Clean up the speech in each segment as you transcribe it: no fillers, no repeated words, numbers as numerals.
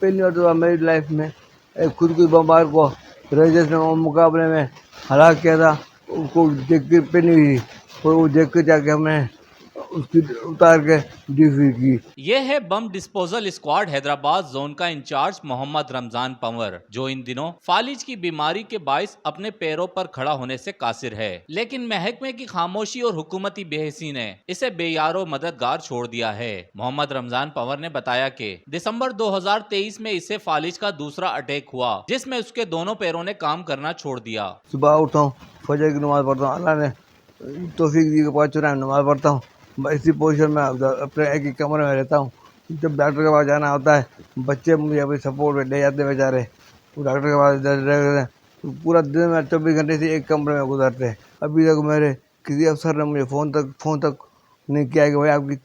پہلی بار تو میری لائف میں ایک خود کی بمبار کو ریجس نے مقابلے میں ہلاک کیا تھا. اس کو دیکھ کے پہلی ہوئی اور وہ دیکھ کے جا کے ہم نے اس کی اتار کے ڈیفی کی. یہ ہے bomb disposal squad Hyderabad zone کا انچارج محمد رمضان پنور، جو ان دنوں فالج کی بیماری کے باعث اپنے پیروں پر کھڑا ہونے سے قاصر ہے، لیکن محکمے کی خاموشی اور حکومتی بے حسی نے اسے بے یار و مددگار چھوڑ دیا ہے. محمد رمضان پنور نے بتایا کہ دسمبر 2023 میں اسے فالج کا دوسرا اٹیک ہوا، جس میں اس کے دونوں پیروں نے کام کرنا چھوڑ دیا. صبح اٹھتا ہوں، فجر کی نماز پڑھتا ہوں، اللہ نے توفیق دی کہ 5 ٹائم نماز پڑھتا ہوں. اسی پوزیشن میں اپنے ایک ہی کمرے میں رہتا ہوں. جب ڈاکٹر کے پاس جانا ہوتا ہے بچے مجھے اپنی سپورٹ میں لے جاتے ہیں بیچارے. وہ ڈاکٹر کے پاس رہتے ہیں پورا دن میں 24 گھنٹے سے ایک کمرے میں گزرتے ہیں. ابھی تک میرے کسی افسر نے مجھے فون تک نہیں کیا کہ بھائی آپ کی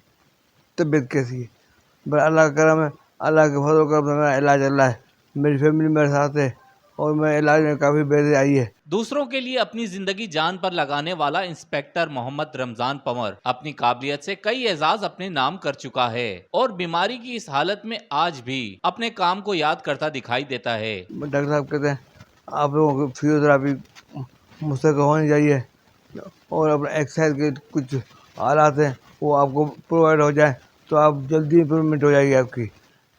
طبیعت کیسی ہے. بس اللہ کا کرم ہے، اللہ کے فضل و کرم سے میرا علاج چل رہا ہے. میری فیملی میرے ساتھ ہے اور میں علاج میں کافی بہتری آئی ہے. دوسروں کے لیے اپنی زندگی جان پر لگانے والا انسپیکٹر محمد رمضان پنور اپنی قابلیت سے کئی اعزاز اپنے نام کر چکا ہے اور بیماری کی اس حالت میں آج بھی اپنے کام کو یاد کرتا دکھائی دیتا ہے. ڈاکٹر صاحب کہتے ہیں آپ لوگوں کی فزیوتھراپی مستقل ہونی چاہیے اور اپنے ایکسرسائز کے کچھ آلات ہیں وہ آپ کو پرووائڈ ہو جائے تو آپ جلدی امپرومنٹ ہو جائے گی آپ کی.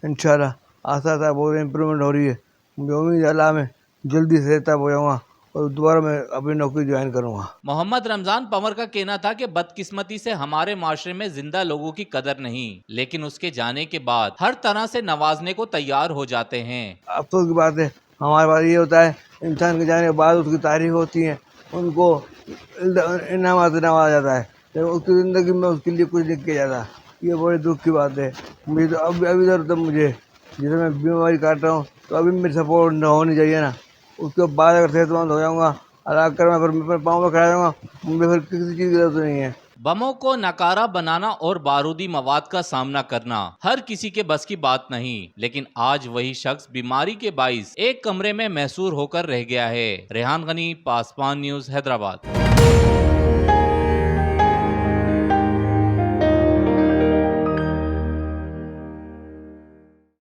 انشاءاللہ آہستہ آہستہ بہت امپرومنٹ ہو رہی ہے. مجھے امید ہے اللہ میں جلدی سے صحت ہو جاؤں گا اور دوبارہ میں اپنی نوکری جوائن کروں گا. محمد رمضان پنور کا کہنا تھا کہ بدقسمتی سے ہمارے معاشرے میں زندہ لوگوں کی قدر نہیں، لیکن اس کے جانے کے بعد ہر طرح سے نوازنے کو تیار ہو جاتے ہیں. افسوس کی بات ہے ہمارے پاس یہ ہوتا ہے انسان کے جانے کے بعد اس کی تعریف ہوتی ہے، ان کو انعامات سے نوازا جاتا ہے، لیکن اس کی زندگی میں اس کے لیے کچھ نہیں کیا جاتا. یہ بڑے دکھ کی بات ہے. مجھے تو ابھی ضرورت ہے مجھے جیسے میں بیماری کاٹ رہا ہوں تو ابھی میری سپورٹ ہونی چاہیے نا. اس کے بعد اگر صحت مند ہو جاؤں گا اللہ کر میں پھر پاؤں میں کھڑا جاؤں گا، مجھے پھر کسی چیز کی ضرورت نہیں ہے. بموں کو ناکارہ بنانا اور بارودی مواد کا سامنا کرنا ہر کسی کے بس کی بات نہیں، لیکن آج وہی شخص بیماری کے باعث ایک کمرے میں محصور ہو کر رہ گیا ہے. ریحان غنی، پاسبان نیوز، حیدرآباد.